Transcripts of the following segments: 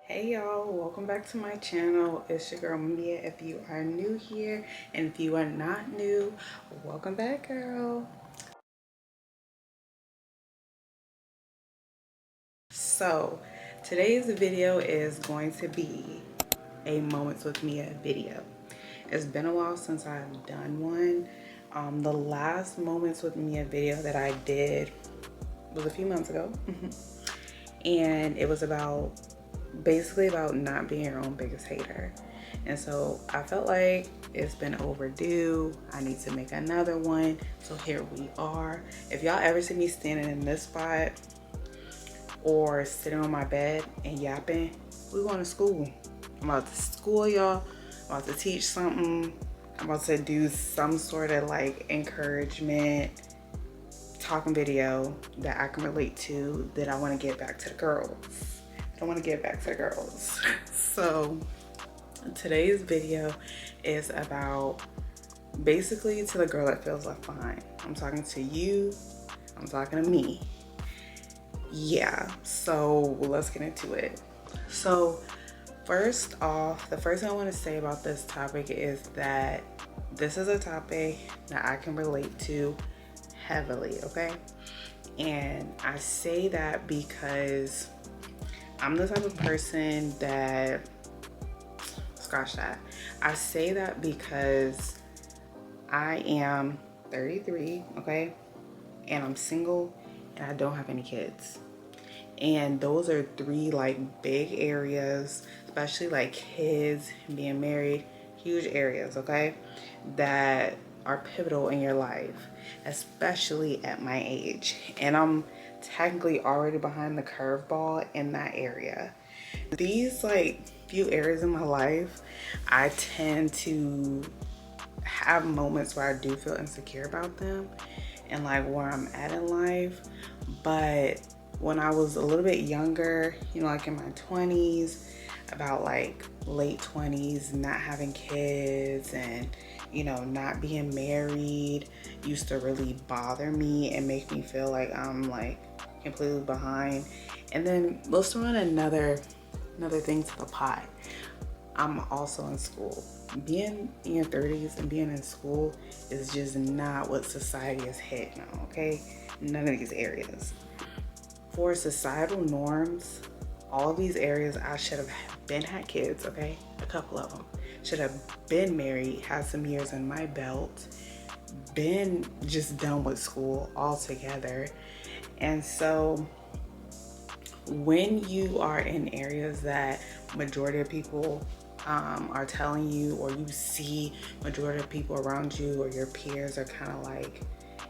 Hey y'all, welcome back to my channel. It's your girl Mia. If you are new here and if you are not new, welcome back, girl. So today's video is going to be a Moments with Mia video. It's been a while since I've done one. The last Moments with Mia video that I did was a few months ago. And it was basically about not being your own biggest hater. And so I felt like it's been overdue. I need to make another one. So here we are. If y'all ever see me standing in this spot or sitting on my bed and yapping, we going to school. I'm about to school y'all. I'm about to teach something. I'm about to do some sort of like encouragement talking video that I can relate to, that I want to get back to the girls. I want to get back to the girls. So today's video is about basically to the girl that feels left behind. I'm talking to you. I'm talking to me. Yeah, so let's get into it. So first off, the first thing I want to say about this topic is that this is a topic that I can relate to heavily, okay? And I say that because I'm the type of person that, scratch that. I say that because I am 33, okay? And I'm single and I don't have any kids. And those are three like big areas, especially like kids, being married, huge areas, okay? That are pivotal in your life, especially at my age. And I'm technically already behind the curveball in that area. These like few areas in my life, I tend to have moments where I do feel insecure about them and like where I'm at in life. But when I was a little bit younger, you know, like in my 20s, about like late 20s, not having kids and, you know, not being married used to really bother me and make me feel like I'm like completely behind. And then let's throw in another thing to the pot. I'm also in school. Being in your 30s and being in school is just not what society has hit now, okay? None of these areas. For societal norms, all of these areas, I should have been had kids, okay? A couple of them. Should have been married, had some years in my belt, been just done with school altogether. And so when you are in areas that majority of people are telling you, or you see majority of people around you or your peers are kind of like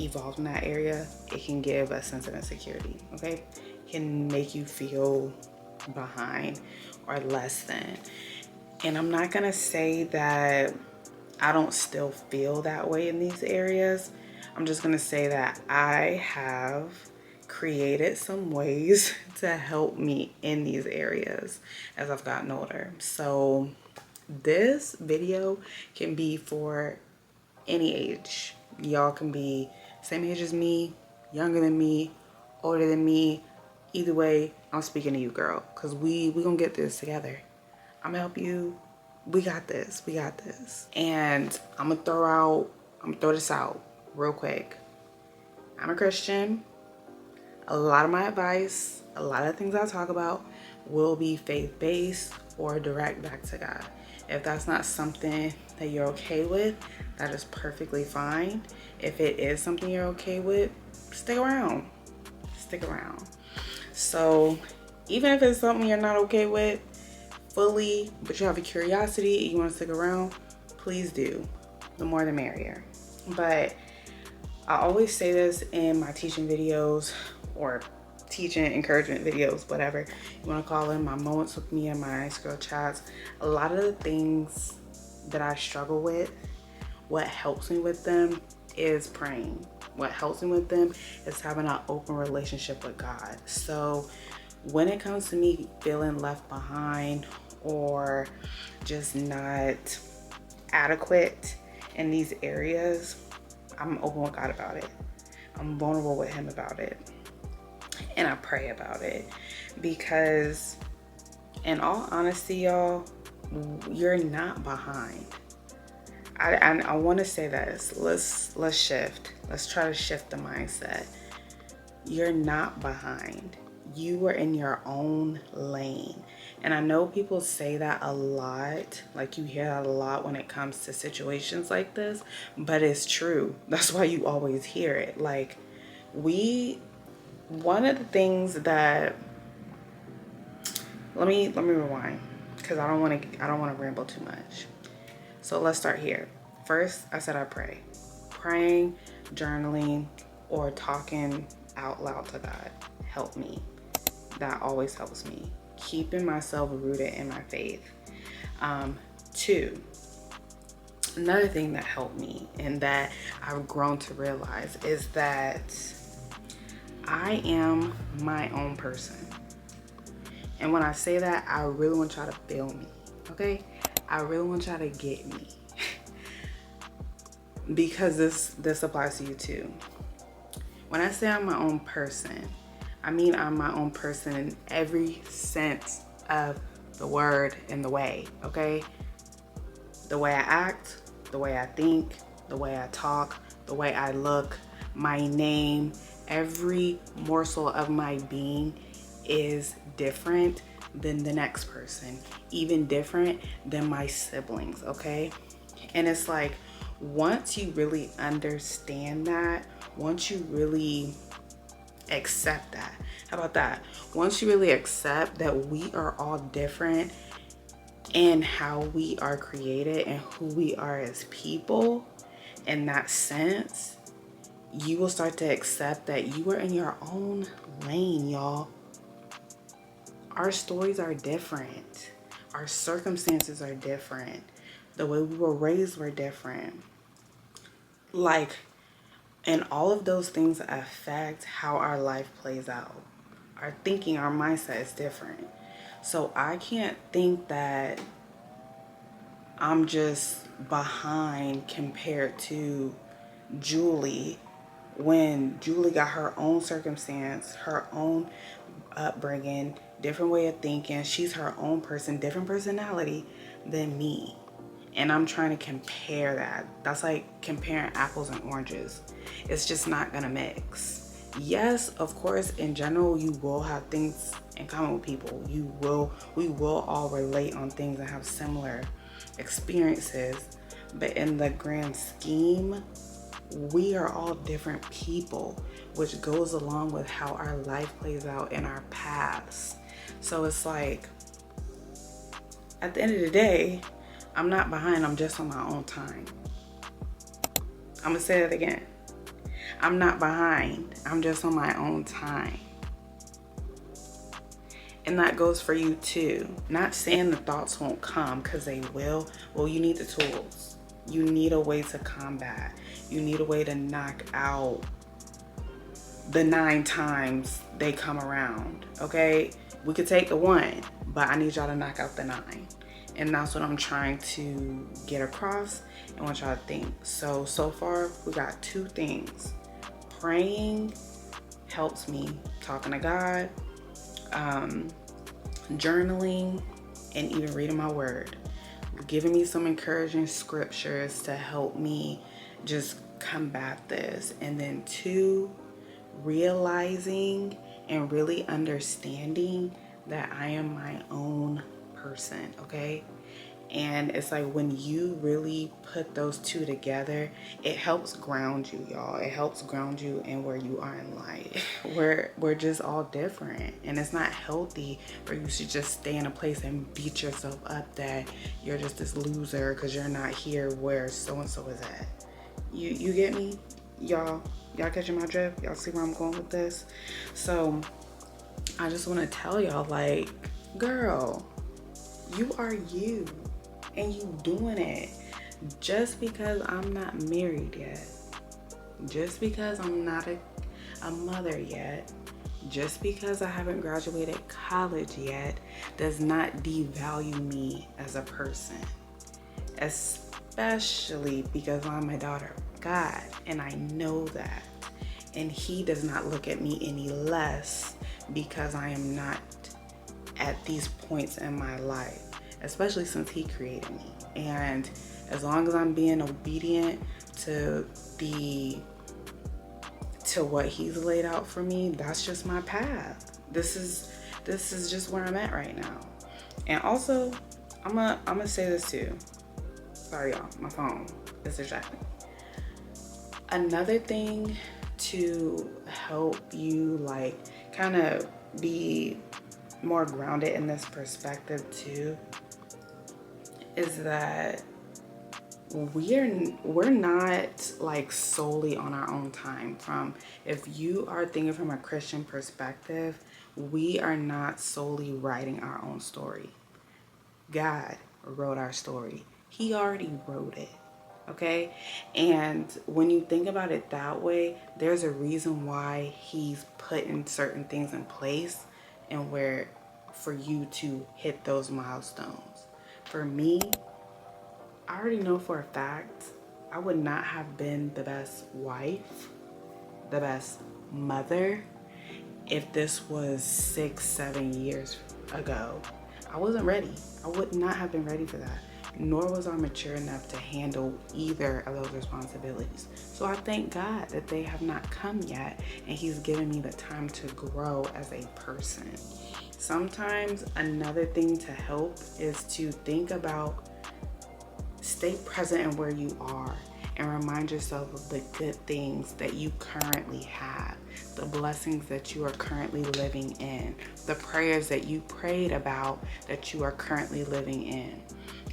evolved in that area, it can give a sense of insecurity, okay? It can make you feel behind or less than. And I'm not gonna say that I don't still feel that way in these areas. I'm just gonna say that I have created some ways to help me in these areas as I've gotten older. So this video can be for any age. Y'all can be same age as me, younger than me, older than me. Either way, I'm speaking to you, girl, because we gonna get this together. I'm gonna help you. We got this. We got this. And I'm gonna throw this out real quick. I'm a Christian. A lot of my advice, a lot of things I talk about will be faith-based or direct back to God. If that's not something that you're okay with, that is perfectly fine. If it is something you're okay with, stick around. Stick around. So even if it's something you're not okay with fully, but you have a curiosity and you want to stick around, please do. The more the merrier. But I always say this in my teaching videos or teaching encouragement videos, whatever you want to call them, my moments with me and my Ice Girl chats. A lot of the things that I struggle with, what helps me with them is praying. What helps me with them is having an open relationship with God. So when it comes to me feeling left behind or just not adequate in these areas, I'm open with God about it. I'm vulnerable with Him about it. And I pray about it, because In all honesty, y'all, you're not behind. I want to say this. Let's shift. Let's try to shift the mindset. You're not behind. You are in your own lane. And I know people say that a lot. Like, you hear that a lot when it comes to situations like this, but it's true. That's why you always hear it. Like, one of the things that, let me rewind, because I don't want to ramble too much. So let's start here. First, I said I pray. Praying, journaling, or talking out loud to God help me. That always helps me. Keeping myself rooted in my faith. Two, another thing that helped me and that I've grown to realize is that I am my own person. And when I say that, I really want y'all to feel me, okay? I really want y'all to get me. Because this applies to you too. When I say I'm my own person, I mean I'm my own person in every sense of the word and the way, okay? The way I act, the way I think, the way I talk, the way I look, my name, every morsel of my being is different than the next person, even different than my siblings, okay? And it's like, once you really understand that, once you really accept that, how about that? Once you really accept that we are all different in how we are created and who we are as people, in that sense, you will start to accept that you are in your own lane, y'all. Our stories are different. Our circumstances are different. The way we were raised were different. Like, and all of those things affect how our life plays out. Our thinking, our mindset is different. So I can't think that I'm just behind compared to Julie, when Julie got her own circumstance, her own upbringing, different way of thinking. She's her own person, different personality than me. And I'm trying to compare that. That's like comparing apples and oranges. It's just not gonna mix. Yes, of course, in general, you will have things in common with people. We will all relate on things and have similar experiences. But in the grand scheme, we are all different people, which goes along with how our life plays out in our paths. So it's like, at the end of the day, I'm not behind, I'm just on my own time. I'm gonna say that again. I'm not behind, I'm just on my own time. And that goes for you too. Not saying the thoughts won't come, because they will. Well, you need the tools. You need a way to combat. You need a way to knock out the 9 times they come around, okay? We could take the 1, but I need y'all to knock out the 9. And that's what I'm trying to get across and want y'all to think. So far, we got 2 things. Praying helps me, talking to God, journaling, and even reading my word. Giving me some encouraging scriptures to help me just combat this. And then 2, realizing and really understanding that I am my own person, okay? And it's like, when you really put those 2 together, it helps ground you, y'all. It helps ground you in where you are in life. We're just all different, and it's not healthy for you to just stay in a place and beat yourself up that you're just this loser because you're not here where so-and-so is at. You get me? Y'all catching my drift? Y'all see where I'm going with this? So I just want to tell y'all, like, girl, you are you, and you doing it. Just because I'm not married yet, just because I'm not a mother yet, just because I haven't graduated college yet, does not devalue me as a person. Especially because I'm a daughter of God, and I know that. And He does not look at me any less because I am not at these points in my life, especially since he created me. And as long as I'm being obedient to what he's laid out for me, that's just my path. This is just where I'm at right now. And also, I'm gonna say this too. Sorry y'all, my phone is distracting. Another thing to help you like kind of be more grounded in this perspective too is that we're not like solely on our own time. If you are thinking from a Christian perspective, we are not solely writing our own story. God wrote our story. He already wrote it. Okay? And when you think about it that way, there's a reason why he's putting certain things in place and where for you to hit those milestones. For me, I already know for a fact I would not have been the best wife, the best mother, if this was 6-7 years ago. I wasn't ready. I would not have been ready for that. Nor was I mature enough to handle either of those responsibilities. So I thank God that they have not come yet, and he's given me the time to grow as a person. Sometimes another thing to help is to think about, stay present in where you are and remind yourself of the good things that you currently have, the blessings that you are currently living in, the prayers that you prayed about that you are currently living in.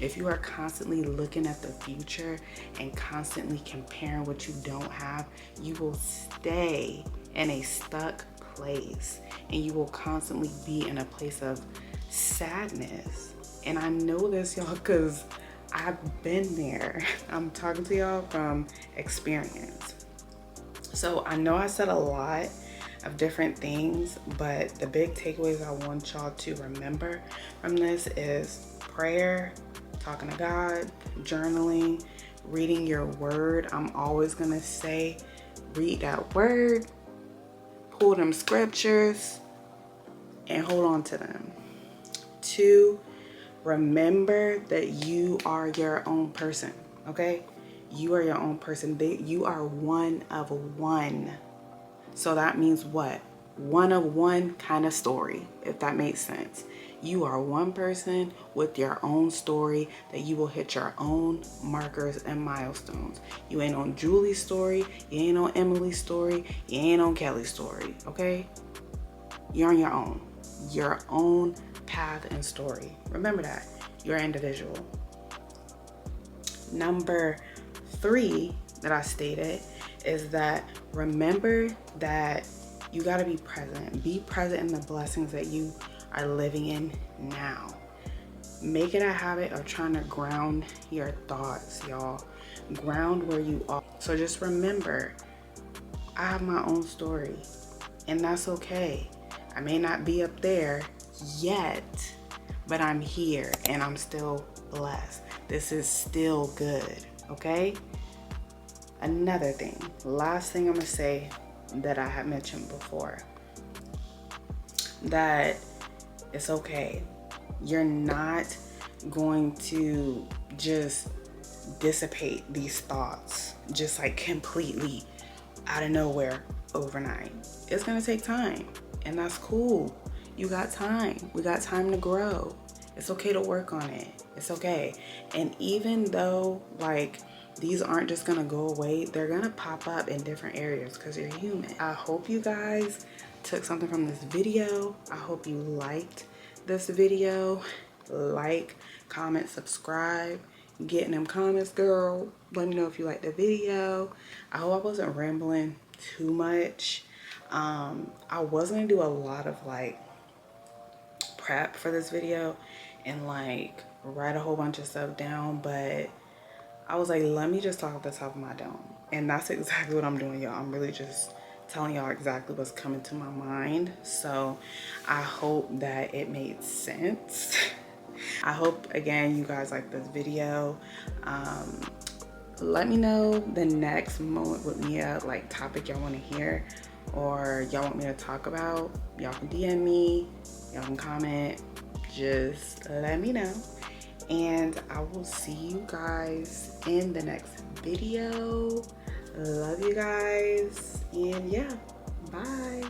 If you are constantly looking at the future and constantly comparing what you don't have, you will stay in a stuck place and you will constantly be in a place of sadness. And I know this, y'all, because I've been there. I'm talking to y'all from experience. So I know I said a lot of different things, but the big takeaways I want y'all to remember from this is prayer, talking to God, journaling, reading your word. I'm always gonna say, read that word, pull them scriptures, and hold on to them. 2, remember that you are your own person, okay? You are your own person. You are one of one. So that means what? One of one kind of story, if that makes sense. You are one person with your own story that you will hit your own markers and milestones. You ain't on Julie's story. You ain't on Emily's story. You ain't on Kelly's story, okay? You're on your own path and story. Remember that. You're an individual. Number 3 that I stated is that remember that you got to be present. Be present in the blessings that you are living in now. Make it a habit of trying to ground your thoughts, y'all. Ground where you are. So just remember, I have my own story, and that's okay. I may not be up there yet, but I'm here and I'm still blessed. This is still good, okay? Another thing, last thing I'm gonna say that I had mentioned before, that it's okay. You're not going to just dissipate these thoughts just like completely out of nowhere overnight. It's gonna take time, and that's cool. You got time. We got time to grow. It's okay to work on it. It's okay. And even though like these aren't just gonna go away, they're gonna pop up in different areas because you're human. I hope you guys took something from this video. I hope you liked this video. Like, comment, subscribe. Get in them comments, girl. Let me know if you liked the video. I hope I wasn't rambling too much. I was gonna do a lot of like prep for this video and like write a whole bunch of stuff down, but I was like, let me just talk off the top of my dome. And that's exactly what I'm doing, y'all. I'm really just telling y'all exactly what's coming to my mind. So I hope that it made sense. I hope, again, you guys like this video. Let me know the next moment with Mia, like topic y'all want to hear or y'all want me to talk about. Y'all can DM me, y'all can comment, just let me know. And I will see you guys in the next video. Love you guys. And yeah, bye.